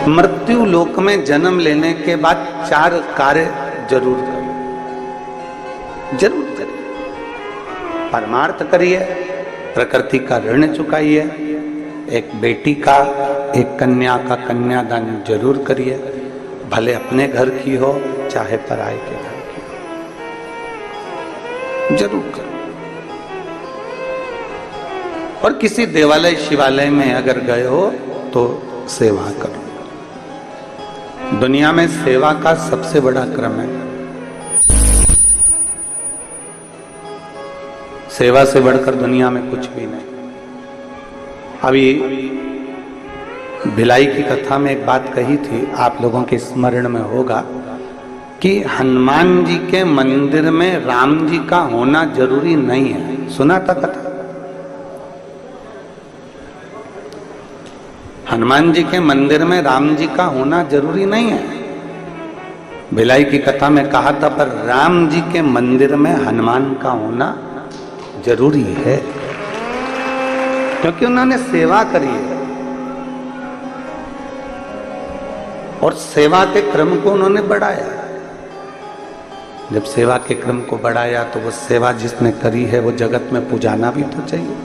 मृत्यु लोक में जन्म लेने के बाद 4 कार्य जरूर करिए, जरूर करिए। परमार्थ करिए, प्रकृति का ऋण चुकाइए, एक बेटी का, एक कन्या का कन्यादान जरूर करिए, भले अपने घर की हो चाहे पराये के घर की हो, जरूर करिए। और किसी देवालय शिवालय में अगर गए हो तो सेवा करो। दुनिया में सेवा का सबसे बड़ा क्रम है। सेवा से बढ़कर दुनिया में कुछ भी नहीं। अभी भिलाई की कथा में एक बात कही थी, आप लोगों के स्मरण में होगा कि हनुमान जी के मंदिर में राम जी का होना जरूरी नहीं है। सुना था कथा? हनुमान जी के मंदिर में राम जी का होना जरूरी नहीं है। भिलाई की कथा में कहा था, पर राम जी के मंदिर में हनुमान का होना जरूरी है, क्योंकि उन्होंने सेवा करी है और सेवा के क्रम को उन्होंने बढ़ाया। जब सेवा के क्रम को बढ़ाया तो वो सेवा जिसने करी है वो जगत में पुजाना भी तो चाहिए।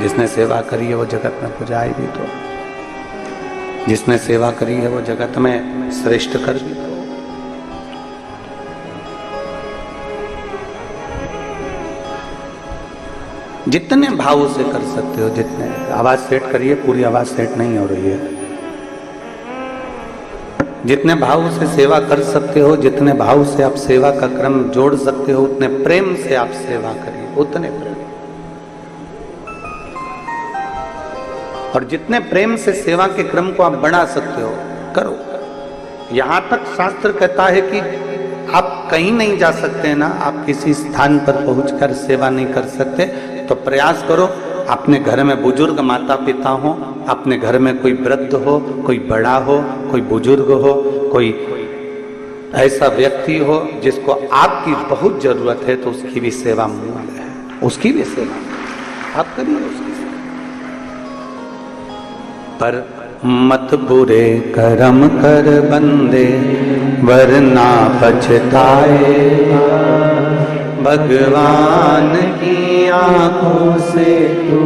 जिसने सेवा करी है वो जगत में पुजाए भी तो, जिसने सेवा करी है वो जगत में श्रेष्ठ कर भी तो। जितने भाव से कर सकते हो, जितने। आवाज सेट करिए, पूरी आवाज सेट नहीं हो रही है। जितने भाव से सेवा कर सकते हो, जितने भाव से आप सेवा का क्रम जोड़ सकते हो, उतने प्रेम से आप सेवा करिए, उतने प्रेम। और जितने प्रेम से सेवा के क्रम को आप बढ़ा सकते हो, करो। यहां तक शास्त्र कहता है कि आप कहीं नहीं जा सकते ना, आप किसी स्थान पर पहुंचकर सेवा नहीं कर सकते, तो प्रयास करो अपने घर में बुजुर्ग माता पिता हो, अपने घर में कोई वृद्ध हो, कोई बड़ा हो, कोई बुजुर्ग हो, कोई ऐसा व्यक्ति हो जिसको आपकी बहुत जरूरत है, तो उसकी भी सेवा मूल्य है, उसकी भी सेवा आप करिए उसकी सेवा। पर मत बुरे कर्म कर बंदे वरना पछताएगा, भगवान की आंखों से तू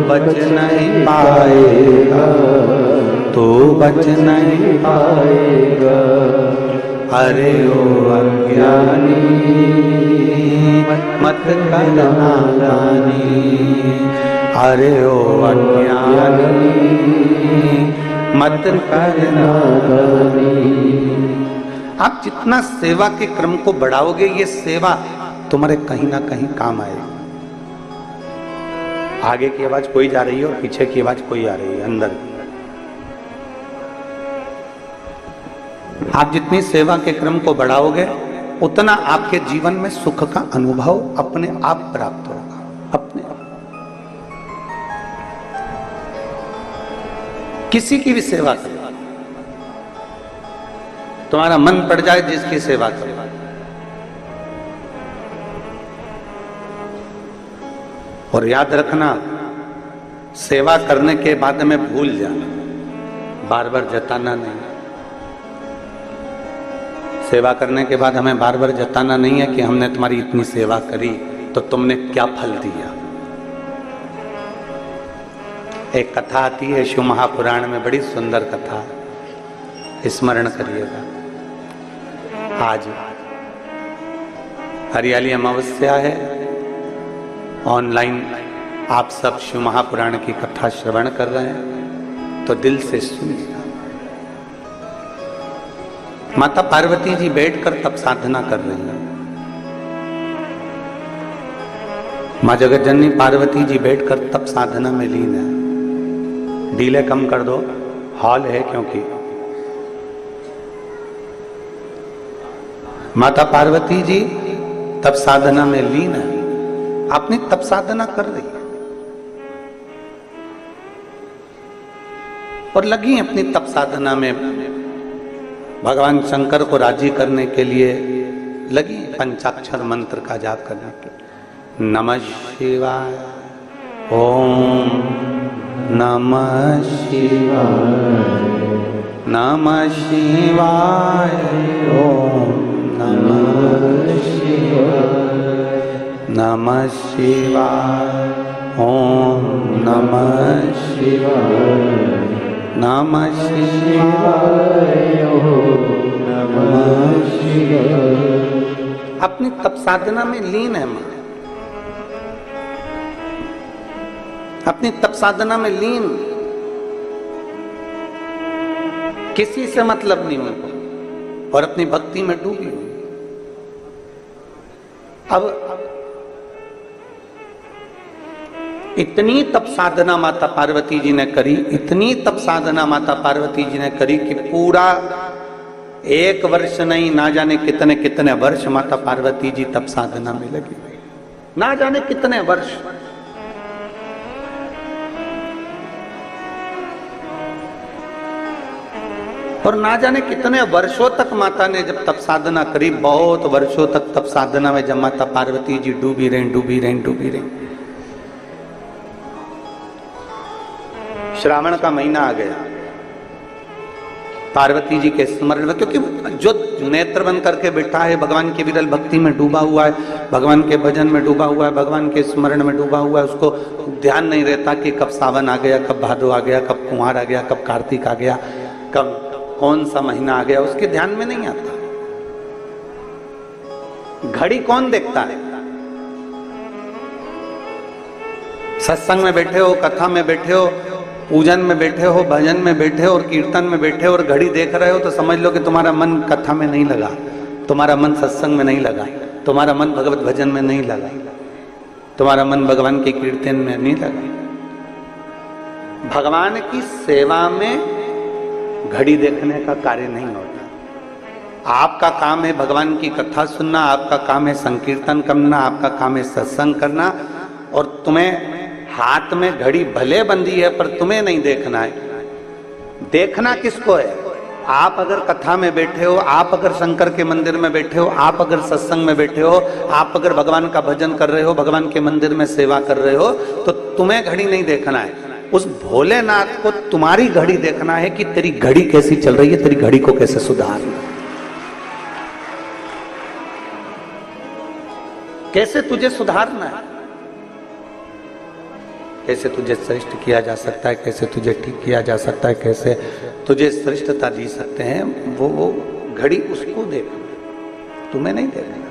बच नहीं पाएगा, तू बच नहीं पाएगा। अरे ओ अज्ञानी मत कर नादानी, अरे ओ अज्ञानी मत कर नादानी। आप जितना सेवा के क्रम को बढ़ाओगे, ये सेवा तुम्हारे कहीं ना कहीं काम आएगी। आगे की आवाज कोई जा रही है और पीछे की आवाज कोई आ रही है, अंदर की। आप जितनी सेवा के क्रम को बढ़ाओगे, उतना आपके जीवन में सुख का अनुभव अपने आप प्राप्त होगा, अपने आप। किसी की भी सेवा करो, तुम्हारा मन पड़ जाए जिसकी सेवा करो। और याद रखना, सेवा करने के बाद में भूल जाना, बार बार जताना नहीं। सेवा करने के बाद हमें बार बार जताना नहीं है कि हमने तुम्हारी इतनी सेवा करी तो तुमने क्या फल दिया। एक कथा आती है शिव महापुराण में, बड़ी सुंदर कथा, स्मरण करिएगा। आज हरियाली अमावस्या है, ऑनलाइन आप सब शिव महापुराण की कथा श्रवण कर रहे हैं, तो दिल से सुनिए। माता पार्वती जी बैठकर तप साधना कर रही हैं। मां जगतजननी पार्वती जी बैठकर तप साधना में लीन है। डीले कम कर दो, हॉल है क्योंकि। माता पार्वती जी तप साधना में लीन है, अपनी तप साधना कर रही है और लगी अपनी तप साधना में, भगवान शंकर को राजी करने के लिए लगी पंचाक्षर मंत्र का जाप करने के लिए। नमः शिवाय, ओम नमः शिवाय, नमः शिवाय, ओम नमः शिवाय, नमः शिवाय, ओम नमः शिवाय, नमः शिवाय, ओम नमः शिवाय। अपनी तप साधना में लीन है मां, अपनी तप साधना में लीन, किसी से मतलब नहीं उनको, और अपनी भक्ति में डूबी हुई। अब इतनी तप साधना माता पार्वती जी ने करी, इतनी तप साधना माता पार्वती जी ने करी कि पूरा 1 वर्ष नहीं, ना जाने कितने कितने वर्ष माता पार्वती जी तप साधना में लगी, ना जाने कितने वर्ष। और ना जाने कितने वर्षों तक माता ने जब तप साधना करी, बहुत वर्षों तक तप साधना में जब माता पार्वती जी डूबी रही, डूबी रही, डूबी रही। श्रावण का महीना आ गया, पार्वती जी के स्मरण में, क्योंकि जो नेत्र बंद करके बैठा है, भगवान के विरल भक्ति में डूबा हुआ है, भगवान के भजन में डूबा हुआ है, भगवान के स्मरण में डूबा हुआ है, उसको ध्यान नहीं रहता कि कब सावन आ गया, कब भादो आ गया, कब कुंवार आ गया, कब कार्तिक आ गया, कब कौन सा महीना आ गया, उसके ध्यान में नहीं आता। घड़ी कौन देखता है? सत्संग में बैठे हो, कथा में बैठे हो, पूजन में बैठे हो, भजन में बैठे हो और कीर्तन में बैठे हो और घड़ी देख रहे हो, तो समझ लो कि तुम्हारा मन कथा में नहीं लगा, तुम्हारा मन सत्संग में नहीं लगा, तुम्हारा मन भगवत भजन में नहीं लगा, तुम्हारा मन भगवान के कीर्तन में नहीं लगा। भगवान की सेवा में घड़ी देखने का कार्य नहीं होता। आपका काम है भगवान की कथा सुनना, आपका काम है संकीर्तन करना, आपका काम है सत्संग करना, और तुम्हें हाथ में घड़ी भले बंधी है पर तुम्हें नहीं देखना है। देखना किसको है? आप अगर कथा में बैठे हो, आप अगर शंकर के मंदिर में बैठे हो, आप अगर सत्संग में बैठे हो, आप अगर भगवान का भजन कर रहे हो, भगवान के मंदिर में सेवा कर रहे हो, तो तुम्हें घड़ी नहीं देखना है। उस भोलेनाथ को तुम्हारी घड़ी देखना है कि तेरी घड़ी कैसी चल रही है, तेरी घड़ी को कैसे सुधारना, कैसे तुझे सुधारना है, कैसे तुझे श्रेष्ठ किया जा सकता है, कैसे तुझे ठीक किया जा सकता है, कैसे तुझे श्रेष्ठता दी सकते हैं, वो घड़ी उसको देखना, तुम्हें नहीं देखना।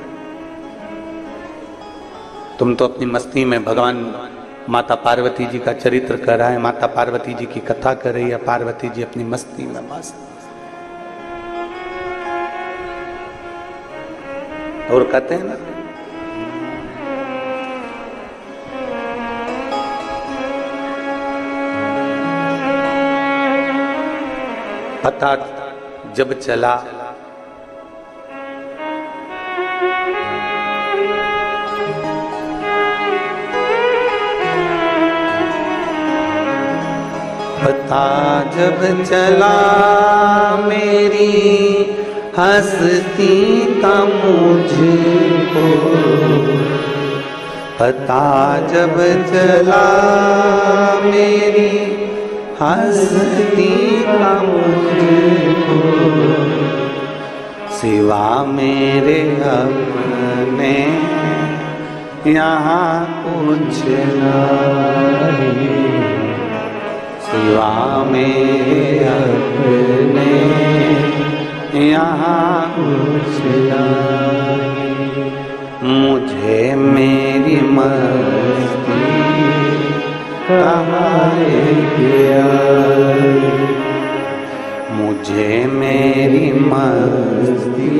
तुम तो अपनी मस्ती में भगवान माता पार्वती जी का चरित्र कर रहा है, माता पार्वती जी की कथा कर रही है, पार्वती जी अपनी मस्ती में मस्त। और कहते हैं ना, पता जब चला पता जब चला मेरी हस्ती का मुझको, पता जब चला मेरी हस्ती का मुझको, सिवा मेरे अपने यहाँ कुछ नहीं, सिवा मेरे अपने यहाँ कुछ नहीं। मुझे मेरी मस्ती कहाँ लेके आई, मुझे मेरी मस्ती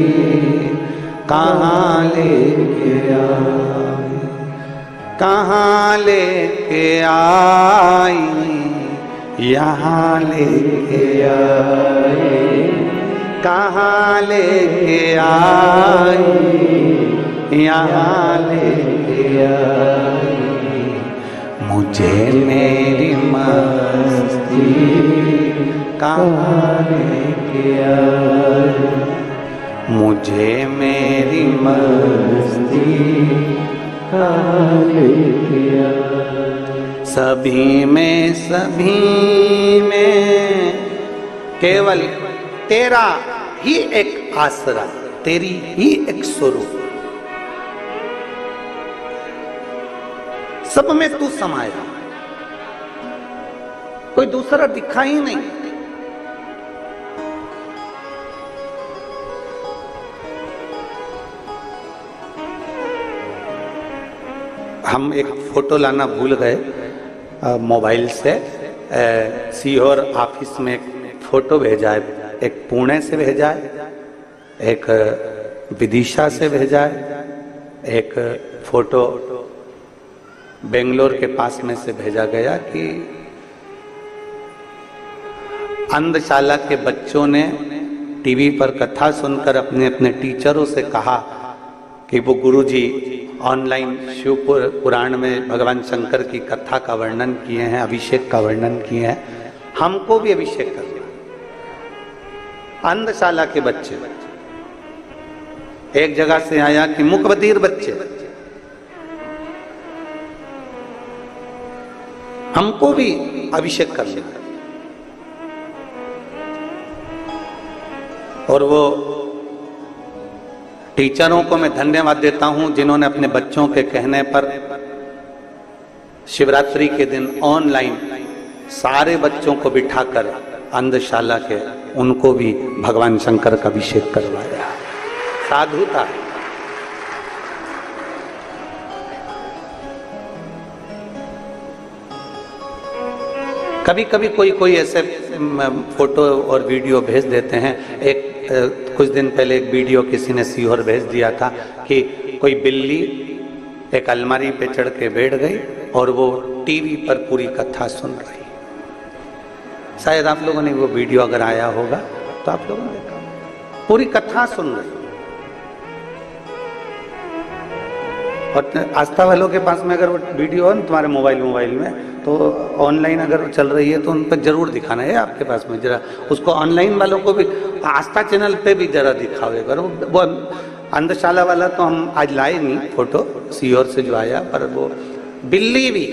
कहाँ लेके आई, कहाँ लेके आई, यहाँ लेके आई, कहाँ लेके आई, यहाँ लेके आई। मुझे मेरी मस्ती कहाँ लेके आई, मुझे मेरी मस्ती कहाँ लेके आई। सभी में केवल तेरा ही एक आसरा, तेरी ही एक स्वरूप, सब में तू समाया, कोई दूसरा दिखा ही नहीं। हम एक फोटो लाना भूल गए मोबाइल से, सीहोर ऑफिस में एक फोटो भेजा है, एक पुणे से भेजा है, एक विदिशा से भेजा है, एक फोटो बेंगलोर के पास में से भेजा गया कि अंधशाला के बच्चों ने टीवी पर कथा सुनकर अपने अपने टीचरों से कहा कि वो गुरुजी ऑनलाइन शिव पुराण में भगवान शंकर की कथा का वर्णन किए हैं, अभिषेक का वर्णन किए हैं, हमको भी अभिषेक करना। अंधशाला के बच्चे, एक जगह से आया कि मुकबधीर बच्चे, हमको भी अभिषेक करना। और वो टीचरों को मैं धन्यवाद देता हूं जिन्होंने अपने बच्चों के कहने पर शिवरात्रि के दिन ऑनलाइन सारे बच्चों को बिठाकर अंधशाला के उनको भी भगवान शंकर का अभिषेक करवाया। साधुता है। कभी कभी कोई ऐसे फोटो और वीडियो भेज देते हैं। एक कुछ दिन पहले एक वीडियो किसी ने सीहोर भेज दिया था कि कोई बिल्ली एक अलमारी पे चढ़ के बैठ गई और वो टीवी पर पूरी कथा सुन रही। शायद आप लोगों ने वो वीडियो अगर आया होगा तो आप लोगों ने देखा, पूरी कथा सुन रही। और आस्था वालों के पास में अगर वो वीडियो है ना तुम्हारे मोबाइल में, तो ऑनलाइन अगर चल रही है तो उन पर जरूर दिखाना है आपके पास में। जरा उसको ऑनलाइन वालों को भी आस्था चैनल पे भी जरा दिखावे करो। वो अंधशाला वाला तो हम आज लाए नहीं फोटो सीहोर से जो आया, पर वो बिल्ली भी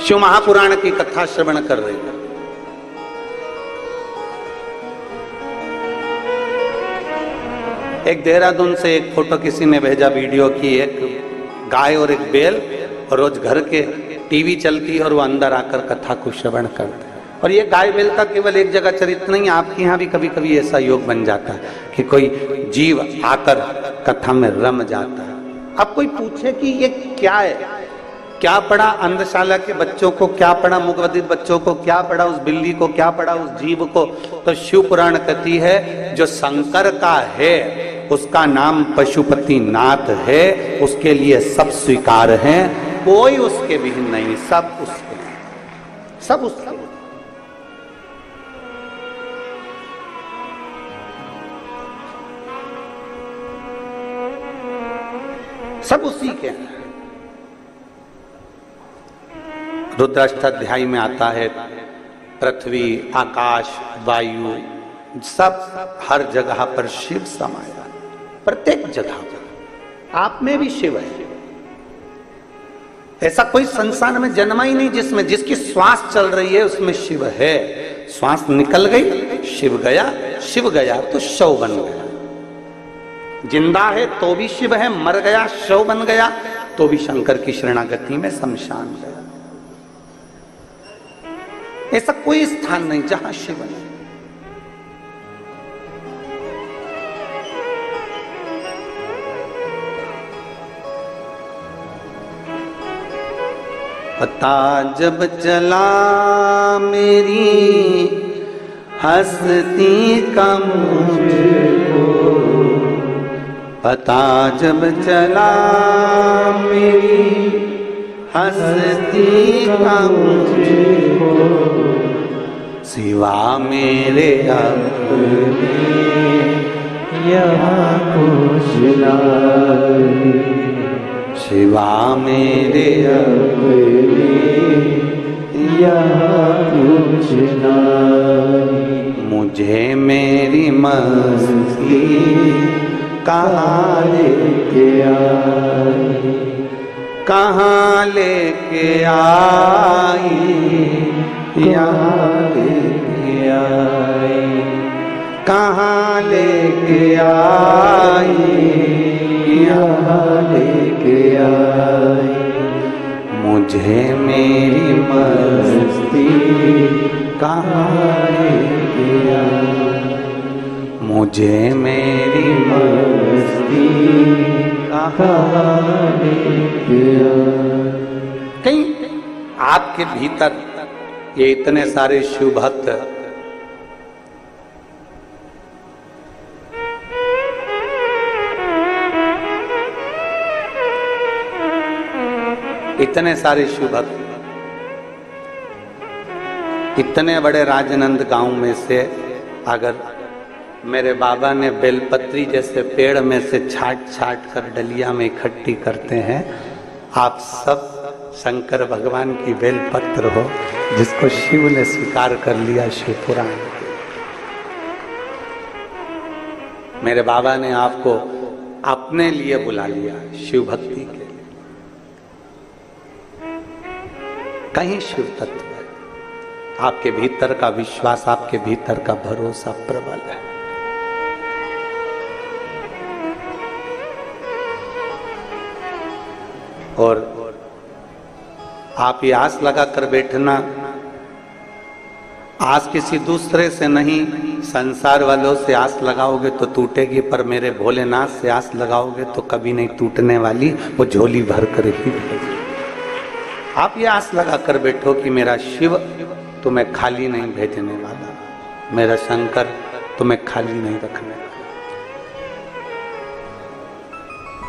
शिव महापुराण की कथा श्रवण कर रही है। एक देहरादून से एक फोटो किसी ने भेजा वीडियो की, एक गाय और एक बैल, और रोज घर के टीवी चलती है और वो अंदर आकर कथा को श्रवण करते हैं। और ये गाय बैल का केवल एक जगह चरित्र नहीं, आपके यहाँ भी कभी कभी ऐसा योग बन जाता है कि कोई जीव आकर कथा में रम जाता है। अब कोई पूछे कि ये क्या है, क्या पड़ा अंधशाला के बच्चों को, क्या पड़ा मुकबधिर बच्चों को, क्या पड़ा उस बिल्ली को, क्या पड़ा उस जीव को? तो शिव पुराण कहती है जो शंकर का है उसका नाम पशुपति नाथ है, उसके लिए सब स्वीकार है, कोई उसके विहीन नहीं, सब उसके, सब उसके। सब उसी के हैं। रुद्राष्टाध्यायी में आता है पृथ्वी, आकाश, वायु, सब हर जगह पर शिव समाया, प्रत्येक जगह पर। आप में भी शिव है। ऐसा कोई संसार में जन्मा ही नहीं जिसमें, जिसकी श्वास चल रही है उसमें शिव है। श्वास निकल गई शिव गया, शिव गया तो शव बन गया। जिंदा है तो भी शिव है, मर गया शव बन गया तो भी शंकर की शरणागति में शमशान गया। ऐसा कोई स्थान नहीं जहां शिव नहीं। पता जब चला मेरी हस्ती का मुझको, पता जब चला मेरी हस्ती का मुझको, सिवा मेरे अपने यहाँ कुछ नहीं, सिवा मेरे अपने यहाँ कुछ नहीं। मुझे मेरी मस्ती कहाँ लेके आई, कहाँ लेके आई, यहाँ लेके आई, कहाँ लेके आई, यहाँ लेके आई। मुझे मेरी मस्ती कहाँ लेके आई, मुझे मेरी मस्ती कहाँ लेके आई। कहीं आपके भीतर ये इतने सारे शिव भक्त इतने सारे शिव भक्त इतने बड़े राजनंद गांव में से अगर मेरे बाबा ने बेलपत्री जैसे पेड़ में से छाट छाट कर डलिया में इकट्ठी करते हैं, आप सब शंकर भगवान की बेलपत्र हो जिसको शिव ने स्वीकार कर लिया शिव पुराण के। मेरे बाबा ने आपको अपने लिए बुला लिया शिव भक्ति के लिए। कहीं शिव तत्व है, आपके भीतर का विश्वास, आपके भीतर का भरोसा प्रबल है। और आप ये आस लगा कर बैठना, आस किसी दूसरे से नहीं, संसार वालों से आस लगाओगे तो टूटेगी, पर मेरे भोलेनाथ से आस लगाओगे तो कभी नहीं टूटने वाली, वो झोली भर कर ही भेजेगी। आप ये आस लगा कर बैठो कि मेरा शिव तुम्हें खाली नहीं भेजने वाला, मेरा शंकर तुम्हें खाली नहीं रखने वाला।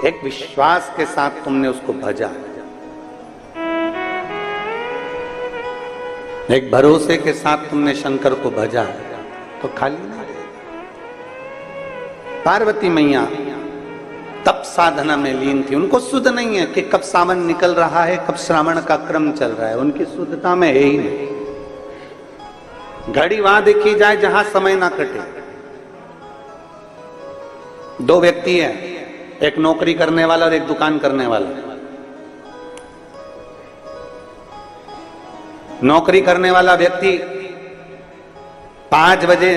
एक विश्वास के साथ तुमने उसको भजा, एक भरोसे के साथ तुमने शंकर को भजा है तो खाली नहीं रहेगा। पार्वती मैया तप साधना में लीन थी, उनको शुद्ध नहीं है कि कब सावन निकल रहा है, कब श्रावण का क्रम चल रहा है, उनकी शुद्धता में है ही नहीं। घड़ी वहां देखी जाए जहां समय ना कटे। दो व्यक्ति हैं, एक नौकरी करने वाला और एक दुकान करने वाला। नौकरी करने वाला व्यक्ति 5 बजे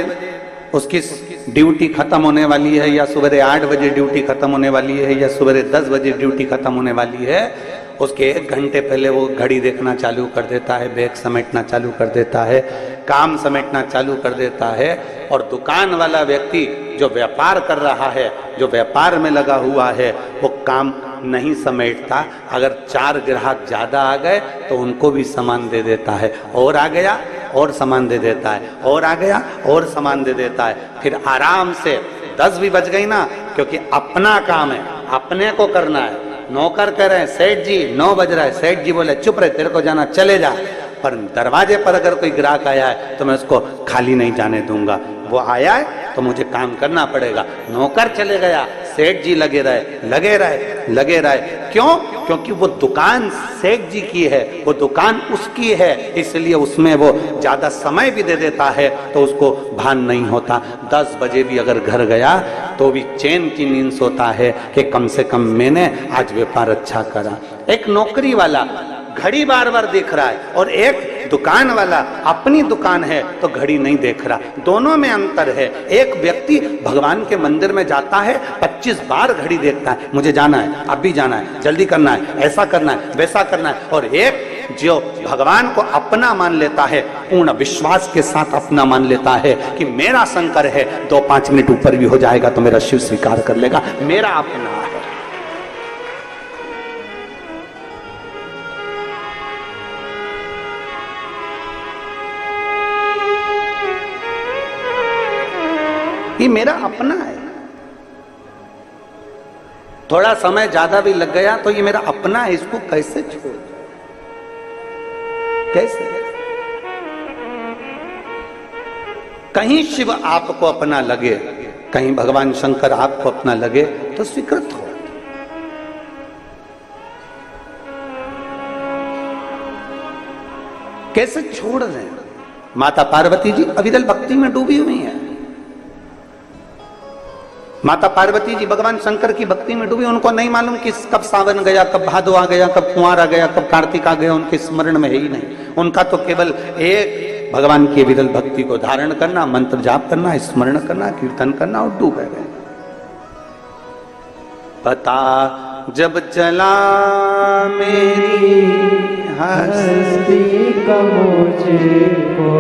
उसकी ड्यूटी खत्म होने वाली है, या सुबह 8 बजे ड्यूटी खत्म होने वाली है, या सुबह 10 बजे ड्यूटी खत्म होने वाली है, उसके 1 घंटे पहले वो घड़ी देखना चालू कर देता है, बैग समेटना चालू कर देता है, काम समेटना चालू कर देता है। और दुकान वाला व्यक्ति जो व्यापार कर रहा है, जो व्यापार में लगा हुआ है, वो काम नहीं समेटता। अगर 4 ग्राहक ज्यादा आ गए तो उनको भी सामान दे देता है, और आ गया और सामान दे देता है, और आ गया और सामान दे देता है। फिर आराम से 10 भी बज गई ना, क्योंकि अपना काम है, अपने को करना है। नौकर कह रहे हैं सेठ जी 9 बज रहा है, सेठ जी बोले चुप रहे, तेरे को जाना चले जा। पर दरवाजे पर अगर कोई ग्राहक आया है तो मैं उसको खाली नहीं जाने दूंगा, वो आया है तो मुझे काम करना पड़ेगा। नौकर चले गया, सेठ जी लगे रहे लगे रहे लगे रहे। क्यों? क्योंकि वो दुकान सेठ जी की है, वो दुकान उसकी है, इसलिए उसमें वो ज्यादा समय भी दे देता है तो उसको भान नहीं होता। 10 बजे भी अगर घर गया तो भी चैन की नींद सोता है कि कम से कम मैंने आज व्यापार अच्छा करा। एक नौकरी वाला घड़ी बार बार देख रहा है, और एक दुकान वाला अपनी दुकान है तो घड़ी नहीं देख रहा। दोनों में अंतर है। एक व्यक्ति भगवान के मंदिर में जाता है, 25 बार घड़ी देखता है, मुझे जाना है, अब भी जाना है, जल्दी करना है, ऐसा करना है, वैसा करना है। और एक जो भगवान को अपना मान लेता है, पूर्ण विश्वास के साथ अपना मान लेता है कि मेरा शंकर है, 2-5 मिनट ऊपर भी हो जाएगा तो मेरा शिव स्वीकार कर लेगा, मेरा अपना है। ये मेरा अपना है। थोड़ा समय ज्यादा भी लग गया तो ये मेरा अपना है, इसको कैसे छोड़, कैसे? कहीं शिव आपको अपना लगे, कहीं भगवान शंकर आपको अपना लगे तो स्वीकृत हो। कैसे छोड़ रहे हैं? माता पार्वती जी अविरल भक्ति में डूबी हुई हैं। माता पार्वती जी भगवान शंकर की भक्ति में डूबी, उनको नहीं मालूम कि कब सावन गया, कब भादो आ गया, कब कुंवार आ गया, कब कार्तिक आ गया, उनके स्मरण में है ही नहीं। उनका तो केवल एक भगवान की विरल भक्ति को धारण करना, मंत्र जाप करना, स्मरण करना, कीर्तन करना और डूबे गए। पता जब चला मेरी हस्ती का मुझको,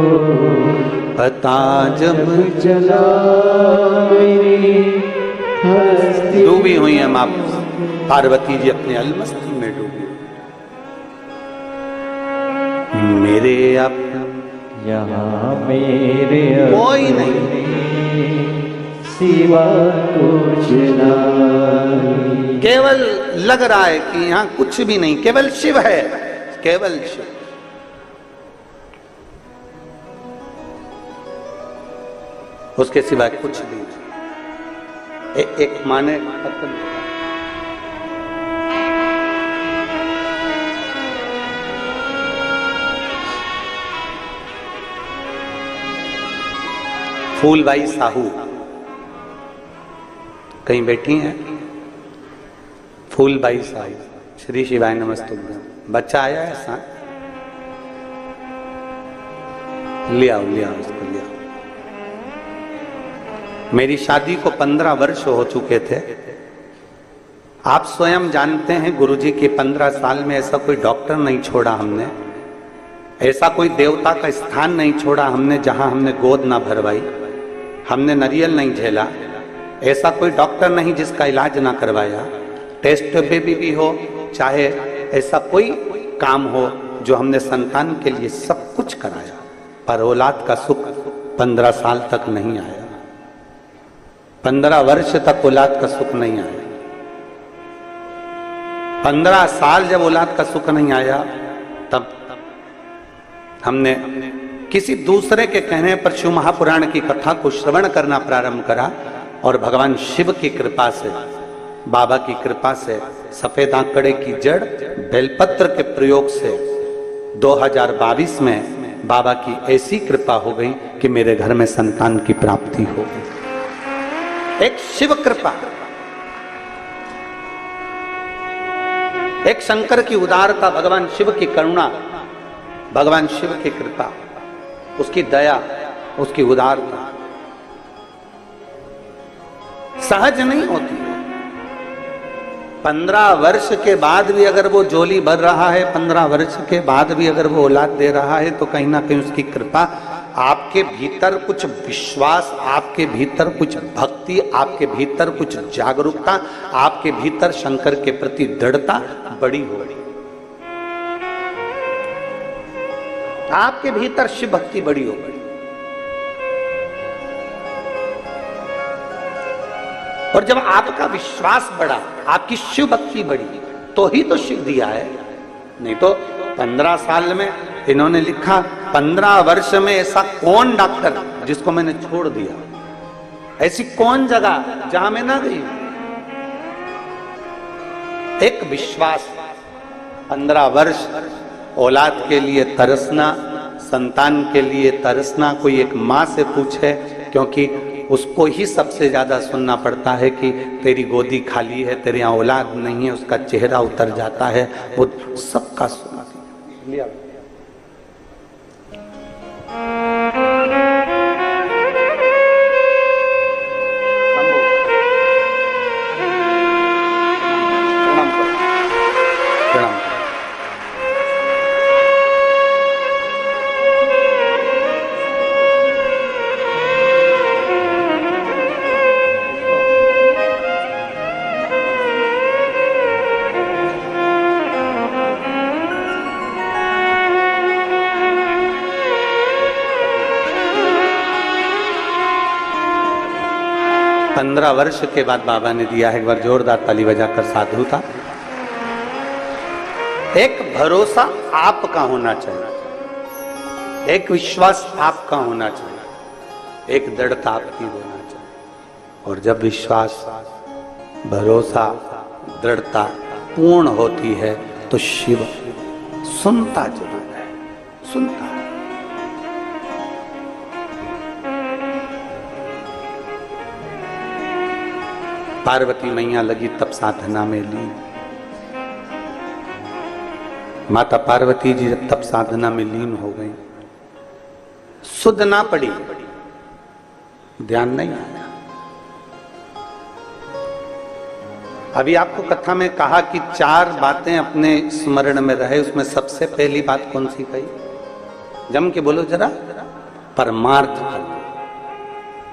पता जब चला मेरी हस्ती। डूबी हुई है माँ पार्वती जी, अपने अलमस्ती में डूबी। मेरे अब यहाँ मेरे कोई नहीं सिवा कुछ नहीं। केवल लग रहा है कि यहाँ कुछ भी नहीं, केवल शिव है, केवल शिव। उसके सिवा कुछ भी नहीं। एक माने फूलबाई साहू कहीं बैठी हैं, फूलबाई साहू। श्री शिवाय नमस्तुभ्यं। बच्चा आया है साथ, ले आओ उसको ले आओ। मेरी शादी को 15 वर्ष हो चुके थे। आप स्वयं जानते हैं गुरुजी के 15 साल में ऐसा कोई डॉक्टर नहीं छोड़ा हमने, ऐसा कोई देवता का स्थान नहीं छोड़ा हमने जहां हमने गोद ना भरवाई, हमने नारियल नहीं झेला। ऐसा कोई डॉक्टर नहीं जिसका इलाज ना करवाया। टेस्ट बेबी भी हो, चाहे ऐसा कोई काम हो जो हमने संतान के लिए सब कुछ कराया, पर औलाद का सुख 15 साल तक नहीं आया। 15 वर्ष तक औलाद का सुख नहीं आया। 15 साल जब औलाद का सुख नहीं आया, तब हमने किसी दूसरे के कहने पर शिव महापुराण की कथा को श्रवण करना प्रारंभ करा, और भगवान शिव की कृपा से, बाबा की कृपा से, सफेद आंकड़े की जड़ बेलपत्र के प्रयोग से 2022 में बाबा की ऐसी कृपा हो गई कि मेरे घर में संतान की प्राप्ति हो गई। एक शिव कृपा, एक शंकर की उदारता, भगवान शिव की करुणा, भगवान शिव की कृपा, उसकी दया, उसकी उदारता सहज नहीं होती। 15 वर्ष के बाद भी अगर वो झोली भर रहा है, 15 वर्ष के बाद भी अगर वो औलाद दे रहा है, तो कहीं ना कहीं उसकी कृपा, आपके भीतर कुछ विश्वास, आपके भीतर कुछ भक्ति, आपके भीतर कुछ जागरूकता, आपके भीतर शंकर के प्रति दृढ़ता बड़ी हो रही, आपके भीतर शिव भक्ति बड़ी हो गई। और जब आपका विश्वास बढ़ा, आपकी शिव भक्ति बढ़ी, तो ही तो शिव दिया है। नहीं तो 15 साल में इन्होंने लिखा, 15 वर्ष में ऐसा कौन डॉक्टर जिसको मैंने छोड़ दिया, ऐसी कौन जगह जहां मैं ना गई। एक विश्वास, 15 वर्ष औलाद के लिए तरसना, संतान के लिए तरसना। कोई एक माँ से पूछे, क्योंकि उसको ही सबसे ज्यादा सुनना पड़ता है कि तेरी गोदी खाली है, तेरे यहाँ औलाद नहीं है, उसका चेहरा उतर जाता है, वो सबका सुना लिया। पंद्रह वर्ष के बाद बाबा ने दिया है। एक बार जोरदार ताली बजाकर साधु था। एक भरोसा आपका होना चाहिए, एक विश्वास आपका होना चाहिए, एक दृढ़ता आपकी होना चाहिए। और जब विश्वास, भरोसा, दृढ़ता पूर्ण होती है तो शिव सुनता जरूर है, सुनता है। पार्वती मैया लगी तब साधना में लीन। माता पार्वती जी जब तब साधना में लीन हो गई, सुध ना पड़ी, ध्यान नहीं आया। अभी आपको कथा में कहा कि 4 बातें अपने स्मरण में रहे, उसमें सबसे पहली बात कौन सी कही? जम के बोलो जरा, परमार्थ।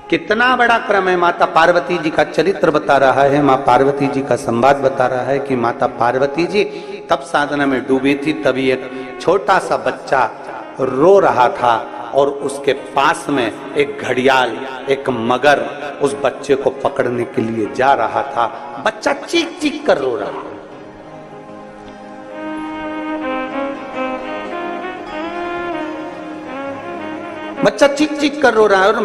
कितना बड़ा क्रम है। माता पार्वती जी का चरित्र बता रहा है, मां पार्वती जी का संवाद बता रहा है कि माता पार्वती जी तब साधना में डूबी थी। तभी एक छोटा सा बच्चा रो रहा था और उसके पास में एक घड़ियाल, एक मगर उस बच्चे को पकड़ने के लिए जा रहा था। बच्चा चीख चीख कर रो रहा। बच्चा चीख चीख कर रो रहा है और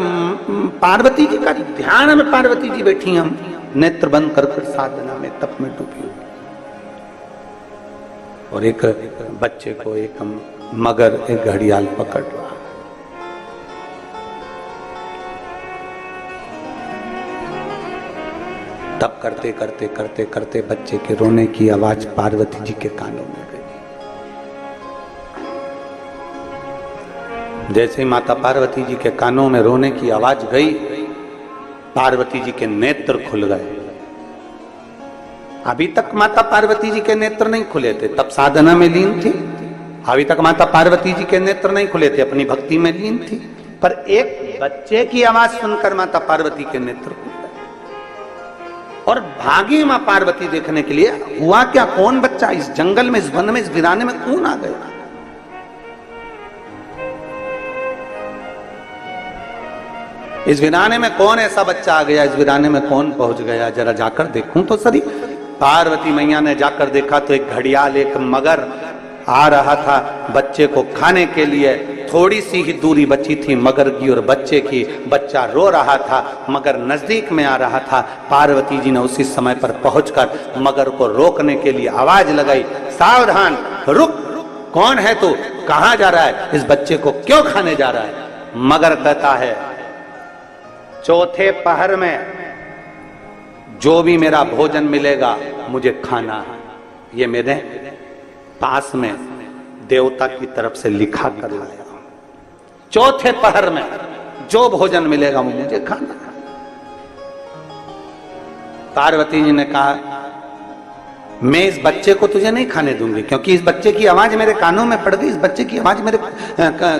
पार्वती जी का ध्यान में, पार्वती जी बैठी, हम नेत्र बंद कर साधना में तप में डूबी हुई, और एक बच्चे को एक मगर, एक घड़ियाल पकड़ रहा। तब करते करते करते करते बच्चे के रोने की आवाज पार्वती जी के कानों में गई। जैसे ही माता पार्वती जी के कानों में रोने की आवाज गई, पार्वती जी के नेत्र खुल गए। अभी तक माता पार्वती जी के नेत्र नहीं खुले थे, तब साधना में लीन थी। अभी तक माता पार्वती जी के नेत्र नहीं खुले थे, अपनी भक्ति में लीन थी। पर एक बच्चे की आवाज सुनकर माता पार्वती के नेत्र खुल गए और भागी मां पार्वती देखने के लिए। हुआ क्या? कौन बच्चा इस जंगल में, इस वन में, इस वीराने में कौन आ गया? इस वीराने में कौन ऐसा बच्चा आ गया? इस वीराने में कौन पहुंच गया? जरा जाकर देखूं तो सही। पार्वती मैया ने जाकर देखा तो एक घड़ियाल, एक मगर आ रहा था बच्चे को खाने के लिए। थोड़ी सी ही दूरी बची थी मगर की और बच्चे की। बच्चा रो रहा था, मगर नजदीक में आ रहा था। पार्वती जी ने उसी समय पर पहुंचकर मगर को रोकने के लिए आवाज लगाई, सावधान, रुक, कौन है तू? कहां जा रहा है? इस बच्चे को क्यों खाने जा रहा है? मगर कहता है, चौथे पहर में जो भी मेरा भोजन मिलेगा मुझे खाना है। ये मेरे पास में देवता की तरफ से लिखा कर लाया। चौथे पहर में जो भोजन मिलेगा वो मुझे खाना है। पार्वती जी ने कहा, मैं इस बच्चे को तुझे नहीं खाने दूंगी, क्योंकि इस बच्चे की आवाज मेरे कानों में पड़ गई, इस बच्चे की आवाज मेरे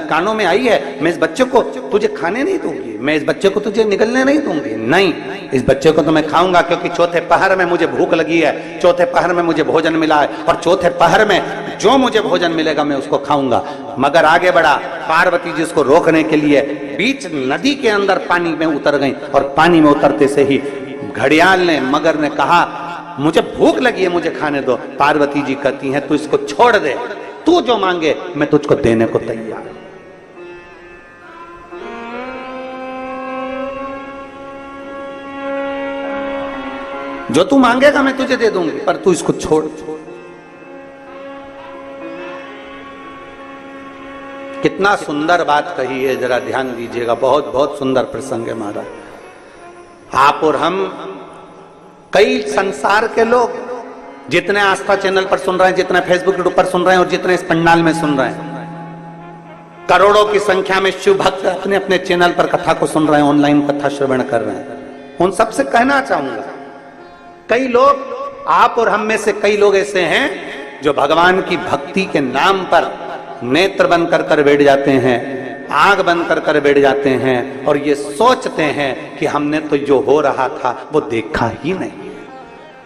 कानों में आई है। मैं इस बच्चे को तुझे खाने नहीं दूंगी, मैं इस बच्चे को तुझे निगलने नहीं दूंगी। नहीं, इस बच्चे को तो मैं खाऊंगा, क्योंकि चौथे पहर में मुझे भूख लगी है, चौथे पहर में मुझे भोजन मिला है, और चौथे पहर में जो मुझे भोजन मिलेगा मैं उसको खाऊंगा। मगर आगे बढ़ा। पार्वती जी उसको रोकने के लिए बीच नदी के अंदर पानी में उतर गई, और पानी में उतरते से ही घड़ियाल ने, मगर ने कहा, मुझे भूख लगी है, मुझे खाने दो। पार्वती जी कहती हैं, तू इसको छोड़ दे, तू जो मांगे मैं तुझको देने को तैयार हूं। जो तू मांगेगा मैं तुझे दे दूंगी, पर तू इसको छोड़। कितना सुंदर बात कही है, जरा ध्यान दीजिएगा। बहुत बहुत सुंदर प्रसंग है महाराज। आप और हम, कई संसार के लोग जितने आस्था चैनल पर सुन रहे हैं, जितने फेसबुक यूट्यूब पर सुन रहे हैं, और जितने इस पंडाल में सुन रहे हैं, करोड़ों की संख्या में शिव भक्त अपने अपने चैनल पर कथा को सुन रहे हैं, ऑनलाइन कथा श्रवण कर रहे हैं। उन सबसे कहना चाहूंगा, कई लोग, आप और हम में से कई लोग ऐसे हैं जो भगवान की भक्ति के नाम पर नेत्र बंद कर कर बैठ जाते हैं, आंख बंद कर कर बैठ जाते हैं, और ये सोचते हैं कि हमने तो जो हो रहा था वो देखा ही नहीं।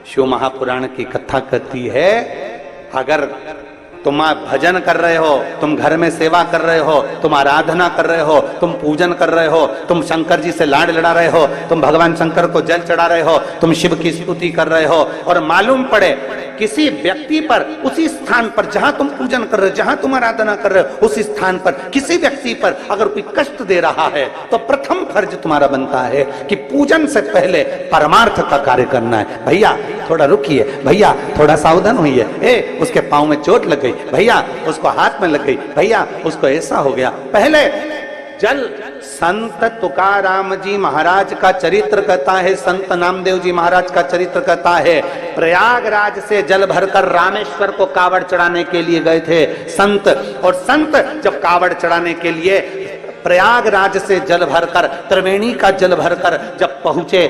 शिव महापुराण की कथा कहती है, अगर तुम भजन कर रहे हो, तुम घर में सेवा कर रहे हो, तुम आराधना कर रहे हो, तुम पूजन कर रहे हो, तुम शंकर जी से लाड लड़ा रहे हो, तुम भगवान शंकर को जल चढ़ा रहे हो, तुम शिव की स्तुति कर रहे हो, और मालूम पड़े किसी व्यक्ति पर, उसी स्थान पर जहां तुम पूजन कर रहे हो, जहां तुम आराधना कर रहे हो, उस स्थान पर किसी व्यक्ति पर अगर कोई कष्ट दे रहा है, तो प्रथम फर्ज तुम्हारा बनता है कि पूजन से पहले परमार्थ का कार्य करना है। भैया थोड़ा रुकिए, भैया थोड़ा सावधान होइए, ए उसके पांव में चोट लग गई, भैया उसको हाथ में लग गई, भैया उसको ऐसा हो गया। पहले जल संत तुकाराम जी महाराज का चरित्र कहता है, संत नामदेव जी महाराज का चरित्र कहता है, प्रयागराज से जल भरकर रामेश्वर को कावड़ चढ़ाने के लिए गए थे संत। और संत जब कावड़ चढ़ाने के लिए प्रयागराज से जल भरकर, त्रिवेणी का जल भरकर जब पहुंचे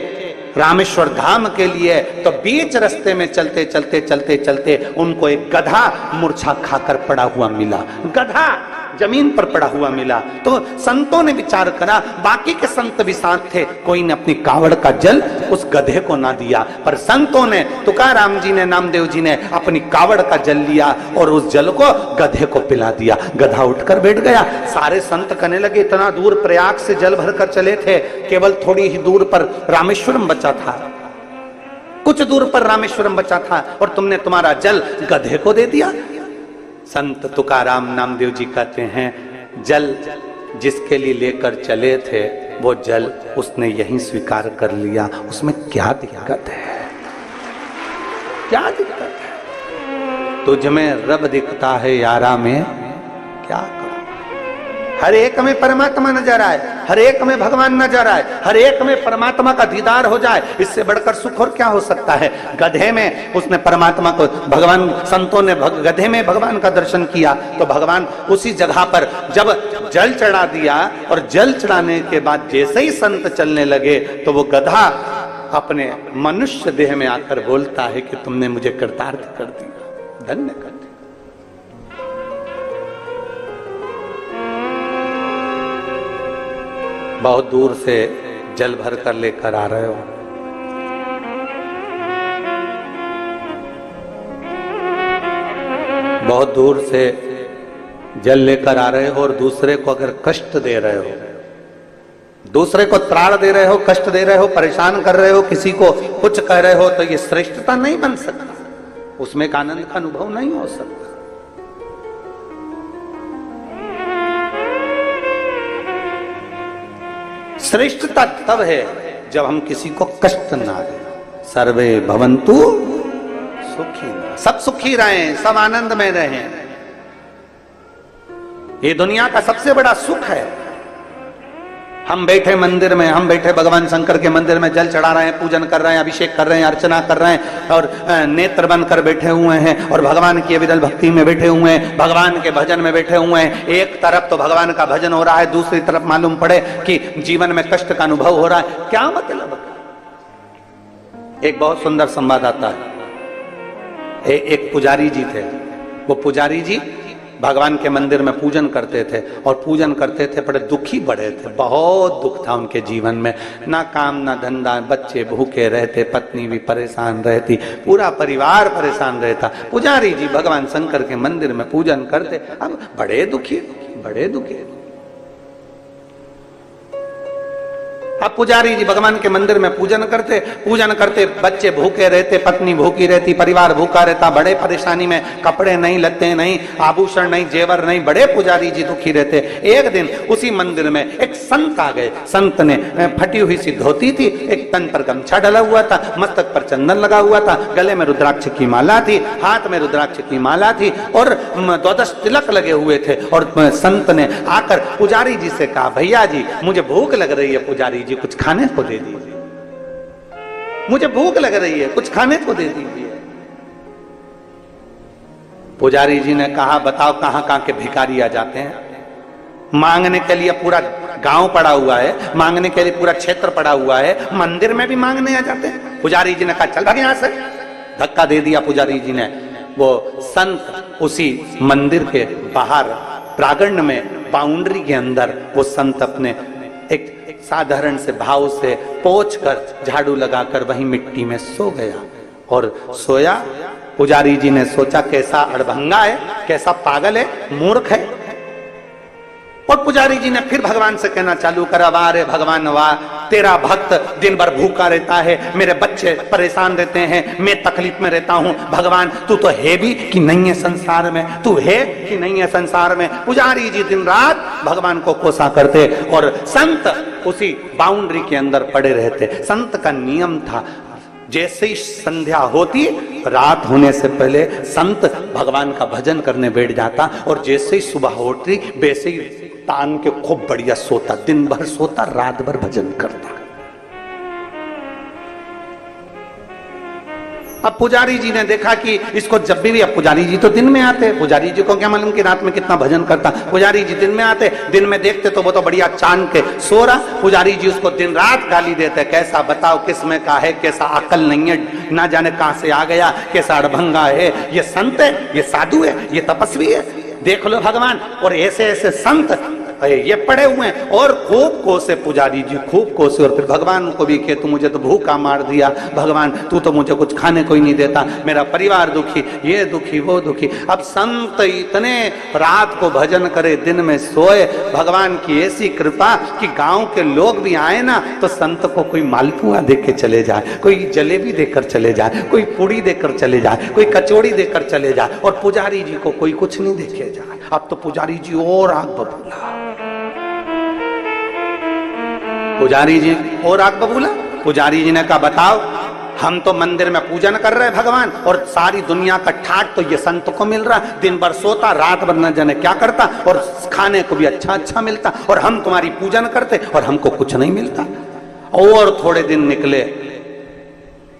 रामेश्वर धाम के लिए, तो बीच रास्ते में चलते चलते चलते चलते उनको एक गधा मूर्छा खाकर पड़ा हुआ मिला। गधा जमीन पर पड़ा हुआ मिला। तो संतों ने विचार करा, बाकी के संत भी साथ थे, कोई ने अपनी कावड़ का जल उस गधे को ना दिया, पर संतों ने, तुकाराम जी ने, नामदेव जी ने अपनी कावड़ का जल लिया और उस जल को गधे को पिला दिया। गधा उठकर बैठ गया। सारे संत कहने लगे, इतना दूर प्रयाग से जल भरकर चले थे, केवल थोड़ी ही दूर पर रामेश्वरम बचा था, कुछ दूर पर रामेश्वरम बचा था, और तुमने तुम्हारा जल गधे को दे दिया। संत तुकाराम नामदेव जी कहते हैं, जल जिसके लिए लेकर चले थे वो जल उसने यहीं स्वीकार कर लिया, उसमें क्या दिक्कत है? क्या दिक्कत है? तुझ में रब दिखता है यारा में क्या करो। हर एक में परमात्मा नजर आए, हर एक में भगवान नजर आए, हर एक में परमात्मा का दीदार हो जाए, इससे बढ़कर सुख और क्या हो सकता है? गधे में उसने परमात्मा को, भगवान, संतों ने गधे में भगवान का दर्शन किया, तो भगवान उसी जगह पर जब जल चढ़ा दिया, और जल चढ़ाने के बाद जैसे ही संत चलने लगे तो वो गधा अपने मनुष्य देह में आकर बोलता है कि तुमने मुझे कृतार्थ कर दिया, धन्य कर दिया। बहुत दूर से जल भर कर लेकर आ रहे हो, बहुत दूर से जल लेकर आ रहे हो, और दूसरे को अगर कष्ट दे रहे हो, दूसरे को त्राण दे रहे हो, कष्ट दे रहे हो, परेशान कर रहे हो, किसी को कुछ कह रहे हो, तो ये श्रेष्ठता नहीं बन सकता, उसमें एक आनंद का अनुभव नहीं हो सकता। श्रेष्ठता तब है जब हम किसी को कष्ट ना दें। सर्वे भवन्तु सुखिनः, सब सुखी रहें, सब आनंद में रहें। ये दुनिया का सबसे बड़ा सुख है। हम बैठे मंदिर में, हम बैठे भगवान शंकर के मंदिर में जल चढ़ा रहे हैं, पूजन कर रहे हैं, अभिषेक कर रहे हैं, अर्चना कर रहे हैं, और नेत्र बनकर बैठे हुए हैं, और भगवान की विरल भक्ति में बैठे हुए हैं, भगवान के भजन में बैठे हुए हैं। एक तरफ तो भगवान का भजन हो रहा है, दूसरी तरफ मालूम पड़े कि जीवन में कष्ट का अनुभव हो रहा है, क्या मतलब? एक बहुत सुंदर संवाद आता है। एक पुजारी जी थे, वो पुजारी जी भगवान के मंदिर में पूजन करते थे, और पूजन करते थे, बड़े दुखी बड़े थे, बहुत दुख था उनके जीवन में, ना काम ना धंधा, बच्चे भूखे रहते, पत्नी भी परेशान रहती, पूरा परिवार परेशान रहता। पुजारी जी भगवान शंकर के मंदिर में पूजन करते, अब बड़े दुखी, बड़े दुखी। अब पुजारी जी भगवान के मंदिर में पूजन करते, बच्चे भूखे रहते, पत्नी भूखी रहती, परिवार भूखा रहता, बड़े परेशानी में, कपड़े नहीं, लत्ते नहीं, आभूषण नहीं, जेवर नहीं, बड़े पुजारी जी दुखी रहते। एक दिन उसी मंदिर में एक संत आ गए। संत ने फटी हुई सी धोती थी, एक तन पर गमछा डला हुआ था, मस्तक पर चंदन लगा हुआ था, गले में रुद्राक्ष की माला थी, हाथ में रुद्राक्ष की माला थी, और 12 तिलक लगे हुए थे। और संत ने आकर पुजारी जी से कहा, भैया जी मुझे भूख लग रही है, पुजारी जी कुछ खाने को दे दीजिए, मुझे भूख लग रही है, कुछ खाने को दे दीजिए। पुजारी जी ने कहा, बताओ कहां कहां के भिखारी आ जाते हैं, मांगने के लिए पूरा गांव पड़ा हुआ है, मांगने के लिए पूरा क्षेत्र पड़ा हुआ है, मंदिर में भी मांगने आ जाते हैं। पुजारी जी ने कहा, चल भाग यहां से, धक्का दे दिया पुजारी जी ने। वो संत उसी मंदिर के बाहर प्रांगण में, बाउंड्री के अंदर, वो संत अपने एक साधारण से भाव से पोंछ कर, झाड़ू लगाकर वहीं मिट्टी में सो गया। और सोया, पुजारी जी ने सोचा कैसा अड़भंगा है, कैसा पागल है, मूर्ख है। और पुजारी जी ने फिर भगवान से कहना चालू करा, वाह रे भगवान वाह, तेरा भक्त दिन भर भूखा रहता है, मेरे बच्चे परेशान रहते हैं, मैं तकलीफ में रहता हूं, भगवान तू तो है भी कि नहीं है संसार में, तू है कि नहीं है संसार में। पुजारी जी दिन रात भगवान को कोसा करते, और संत उसी बाउंड्री के अंदर पड़े रहते। संत का नियम था, जैसे ही संध्या होती, रात होने से पहले संत भगवान का भजन करने बैठ जाता, और जैसे ही सुबह होती वैसे ही तान के खूब बढ़िया सोता, दिन भर सोता, रात भर भजन करता। अब पुजारी जी ने देखा कि इसको जब भी, अब पुजारी जी तो दिन में आते, पुजारी जी को क्या मालूम कि रात में कितना भजन करता। पुजारी जी दिन में आते, दिन में देखते तो वो तो बढ़िया चांद के सो रहा। पुजारी जी उसको दिन रात गाली देते, कैसा बताओ किस में का है, कैसा अकल नहीं है, ना जाने कहां से आ गया, कैसा अड़भंगा है, ये संत है, ये साधु है, ये तपस्वी है, देख लो भगवान। और ऐसे ऐसे संत ये पड़े हुए हैं। और खूब कोसे पुजारी जी, खूब कोसे। और फिर भगवान को भी कि तू मुझे तो भूखा मार दिया, भगवान तू तो मुझे कुछ खाने को ही नहीं देता, मेरा परिवार दुखी, ये दुखी वो दुखी। अब संत इतने रात को भजन करे, दिन में सोए। भगवान की ऐसी कृपा कि गांव के लोग भी आए ना तो संत को कोई मालपुआ देके चले जाए, कोई जलेबी देकर चले जाए, कोई पूड़ी देकर चले जाए, कोई कचौड़ी देकर चले जाए, और पुजारी जी को कोई कुछ नहीं देके जाए। अब तो पुजारी जी और आग बबूला, पुजारी जी और आग बबूला। पुजारी जी ने कहा बताओ, हम तो मंदिर में पूजन कर रहे हैं भगवान, और सारी दुनिया का ठाट तो ये संत को मिल रहा, दिन भर सोता, रात भर न जाने क्या करता, और खाने को भी अच्छा अच्छा मिलता, और हम तुम्हारी पूजन करते और हमको कुछ नहीं मिलता। और थोड़े दिन निकले,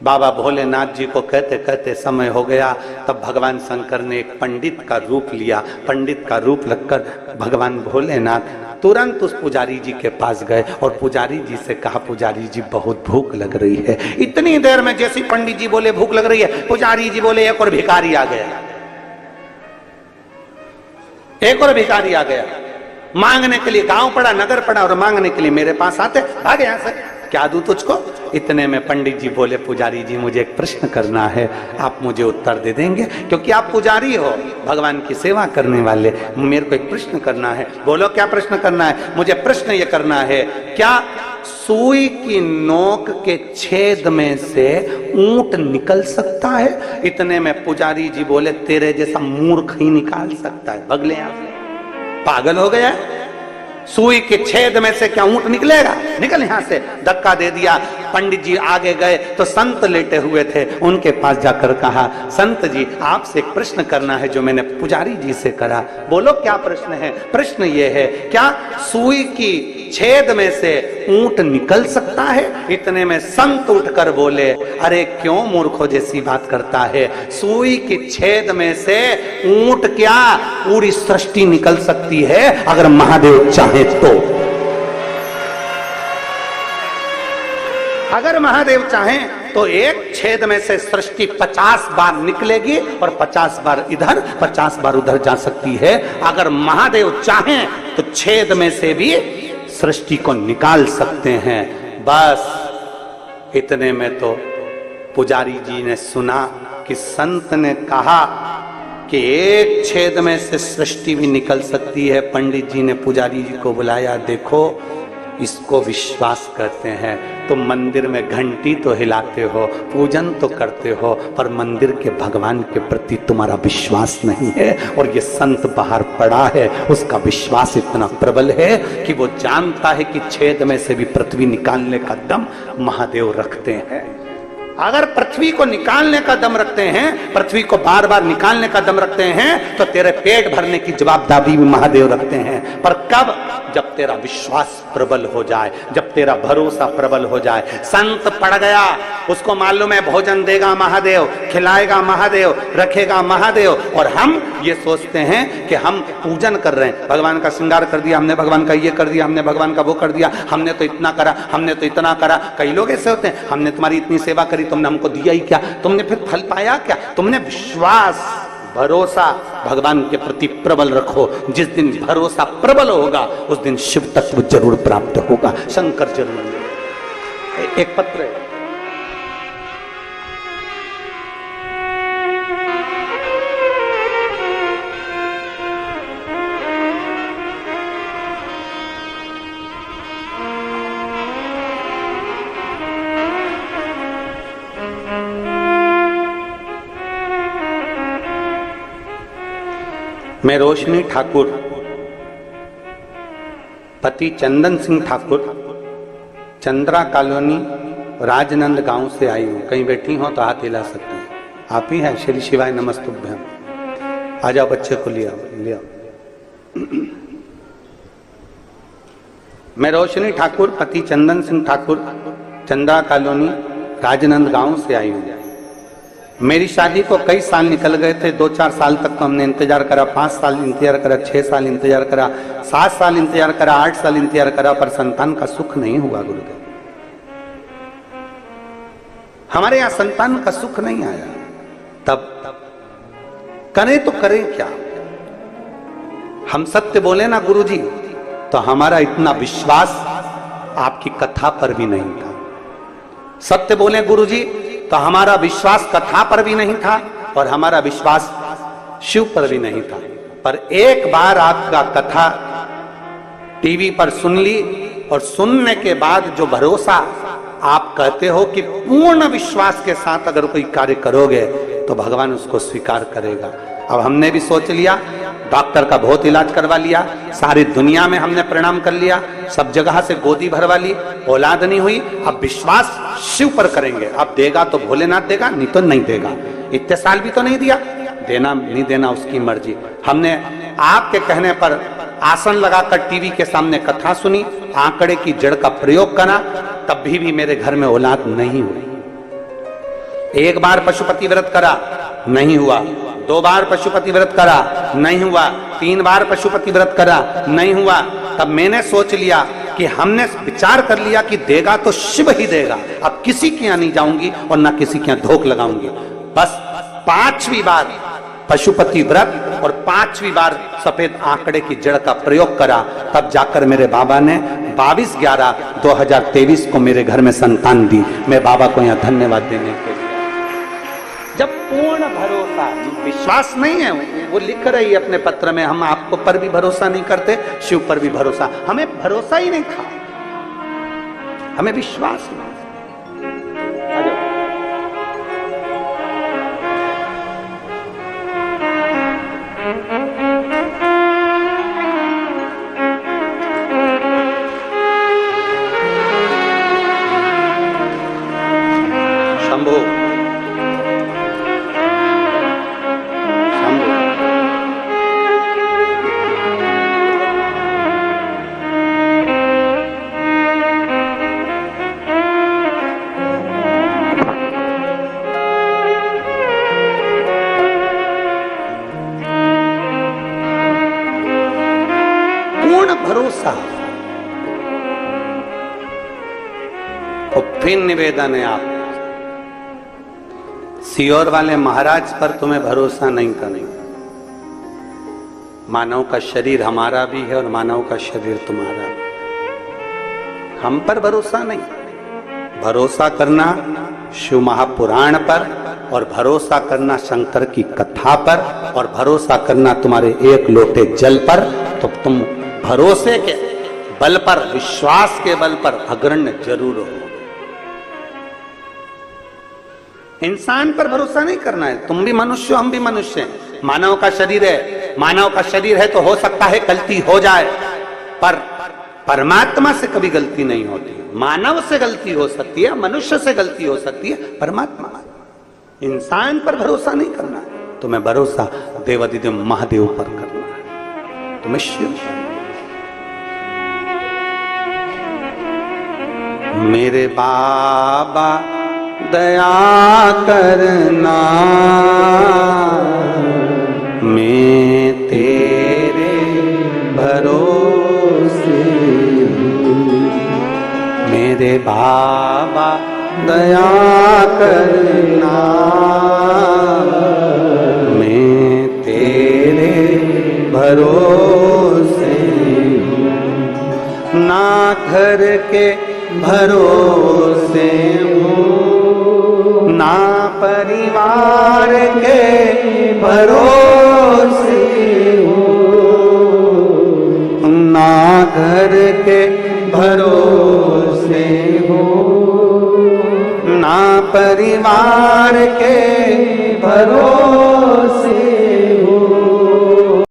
बाबा भोलेनाथ जी को कहते कहते समय हो गया, तब भगवान शंकर ने एक पंडित का रूप लिया। पंडित का रूप लगकर भगवान भोलेनाथ तुरंत उस पुजारी जी के पास गए और पुजारी जी से कहा, पुजारी जी बहुत भूख लग रही है। इतनी देर में जैसे पंडित जी बोले भूख लग रही है, पुजारी जी बोले एक और भिखारी आ गया, एक और भिखारी आ गया मांगने के लिए। गांव पड़ा, नगर पड़ा, और मांगने के लिए मेरे पास आते, भागे यहां से, क्या दूं तुझको। इतने में पंडित जी बोले, पुजारी जी मुझे एक प्रश्न करना है, आप मुझे उत्तर दे देंगे, क्योंकि आप पुजारी हो, भगवान की सेवा करने वाले, मेरे को एक प्रश्न करना है। बोलो क्या प्रश्न करना है। मुझे प्रश्न ये करना है, क्या सुई की नोक के छेद में से ऊंट निकल सकता है। इतने में पुजारी जी बोले, तेरे जैसा मूर्ख ही निकाल सकता है, भगले यहां से, पागल हो गया। सुई के छेद में से क्या ऊंट निकलेगा, निकल यहां से। धक्का दे दिया। पंडित जी आगे गए तो संत लेटे हुए थे, उनके पास जाकर कहा, संत जी आपसे एक प्रश्न करना है जो मैंने पुजारी जी से करा। बोलो क्या प्रश्न है। प्रश्न ये है, क्या सुई की छेद में से ऊंट निकल सकता है। इतने में संत उठकर बोले, अरे क्यों मूर्खों जैसी बात करता है, सुई की छेद में से ऊंट क्या पूरी सृष्टि निकल सकती है अगर महादेव चाहे तो। अगर महादेव चाहें तो एक छेद में से सृष्टि 50 बार निकलेगी और 50 बार इधर 50 बार उधर जा सकती है। अगर महादेव चाहें तो छेद में से भी सृष्टि को निकाल सकते हैं। बस इतने में तो पुजारी जी ने सुना कि संत ने कहा कि एक छेद में से सृष्टि भी निकल सकती है। पंडित जी ने पुजारी जी को बुलाया, देखो इसको विश्वास करते हैं। तुम मंदिर में घंटी तो हिलाते हो, पूजन तो करते हो, पर मंदिर के भगवान के प्रति तुम्हारा विश्वास नहीं है। और ये संत बाहर पड़ा है, उसका विश्वास इतना प्रबल है कि वो जानता है कि छेद में से भी पृथ्वी निकालने का दम महादेव रखते हैं। अगर पृथ्वी को निकालने का दम रखते हैं, पृथ्वी को बार बार निकालने का दम रखते हैं, तो तेरे पेट भरने की जवाबदारी भी महादेव रखते हैं। पर कब? जब तेरा विश्वास प्रबल हो जाए, जब तेरा भरोसा प्रबल हो जाए। संत पड़ गया, उसको मालूम है भोजन देगा महादेव, खिलाएगा महादेव, रखेगा महादेव, और हम ये सोचते हैं कि हम पूजन कर रहे हैं, भगवान का श्रृंगार कर दिया हमने, भगवान का ये कर दिया हमने, भगवान का वो कर दिया हमने, तो इतना करा हमने, तो इतना करा। कई लोग ऐसे होते हैं, हमने तुम्हारी इतनी सेवा करी, तुमने हमको दिया ही क्या, तुमने फिर फल पाया क्या। तुमने विश्वास भरोसा भगवान के प्रति प्रबल रखो। जिस दिन भरोसा प्रबल होगा उस दिन शिव तत्व जरूर प्राप्त होगा, शंकर जरूर। एक पत्र है, मैं रोशनी ठाकुर, पति चंदन सिंह ठाकुर, चंद्रा कॉलोनी, राजनंद गांव से आई हूं। कहीं बैठी हो तो हाथ हिला सकते हैं। आप ही हैं? श्री शिवाय नमस्तुभ्यम। आ जाओ, बच्चे को ले आओ, ले आओ। मैं रोशनी ठाकुर, पति चंदन सिंह ठाकुर, चंदा कॉलोनी, राजनंद गांव से आई हूँ। मेरी शादी को कई साल निकल गए थे। 2-4 साल तक तो हमने इंतजार करा, 5 साल इंतजार करा, 6 साल इंतजार करा, 7 साल इंतजार करा, 8 साल इंतजार करा, पर संतान का सुख नहीं हुआ गुरुदेव। हमारे यहां संतान का सुख नहीं आया। तब करें तो करें क्या? हम सत्य बोले ना गुरुजी, तो हमारा इतना विश्वास आपकी कथा पर भी नहीं था। सत्य बोले गुरुजी तो हमारा विश्वास कथा पर भी नहीं था और हमारा विश्वास शिव पर भी नहीं था। पर एक बार आपका कथा टीवी पर सुन ली और सुनने के बाद जो भरोसा आप कहते हो कि पूर्ण विश्वास के साथ अगर कोई कार्य करोगे तो भगवान उसको स्वीकार करेगा। अब हमने भी सोच लिया, डॉक्टर का बहुत इलाज करवा लिया, सारी दुनिया में हमने प्रणाम कर लिया, सब जगह से गोदी भरवा ली, औलाद नहीं हुई। अब विश्वास शिव पर करेंगे। अब देगा तो भोलेनाथ देगा, नहीं तो नहीं देगा। इतने साल भी तो नहीं दिया, देना नहीं देना उसकी मर्जी। हमने आपके कहने पर आसन लगाकर टीवी के सामने कथा सुनी, आंकड़े की जड़ का प्रयोग करा, तब भी मेरे घर में औलाद नहीं हुई। एक बार पशुपति व्रत करा, नहीं हुआ। 2 बार पशुपति व्रत करा, नहीं हुआ। 3 बार पशुपति व्रत करा, नहीं हुआ। तब मैंने सोच लिया कि हमने विचार कर लिया कि देगा तो शिव ही देगा। अब किसी के यहां नहीं जाऊंगी और ना किसी के यहां धोख लगाऊंगी। बस 5वीं बार पशुपति व्रत और 5वीं बार सफेद आंकड़े की जड़ का प्रयोग करा, तब जाकर मेरे बाबा ने 22/11/2023 को मेरे घर में संतान दी। मैं बाबा को यहाँ धन्यवाद देने के लिए। जब पूर्ण भरोसा, विश्वास नहीं है, वो लिख रही है अपने पत्र में, हम आपको पर भी भरोसा नहीं करते, शिव पर भी भरोसा। हमें भरोसा ही नहीं था, हमें विश्वास नहीं। शंभो भरोसा। और फिर निवेदन है, आप सियोर वाले महाराज पर तुम्हें भरोसा नहीं करना। मानव का शरीर हमारा भी है और मानव का शरीर तुम्हारा भी। हम पर भरोसा नहीं, भरोसा करना शिव महापुराण पर, और भरोसा करना शंकर की कथा पर, और भरोसा करना तुम्हारे 1 लोटे जल पर। तो तुम भरोसे के बल पर, विश्वास के बल पर अग्रण्य जरूर हो। इंसान पर भरोसा नहीं करना है। तुम भी मनुष्य हो, हम भी मनुष्य हैं। मानव का शरीर है, मानव का शरीर है तो हो सकता है गलती हो जाए, पर परमात्मा से कभी गलती नहीं होती। मानव से गलती हो सकती है, मनुष्य से गलती हो सकती है, परमात्मा इंसान पर भरोसा नहीं करना है। तुम्हें भरोसा देवादिदेव महादेव पर करना है, तुम्हें शिव। मेरे बाबा दया करना, मैं तेरे भरोसे हूँ। मेरे बाबा दया करना, मैं तेरे भरोसे हूँ। ना घर के भरोसे हूँ, ना परिवार के भरोसे हूँ, ना घर के भरोसे हूँ, ना परिवार के भरोसे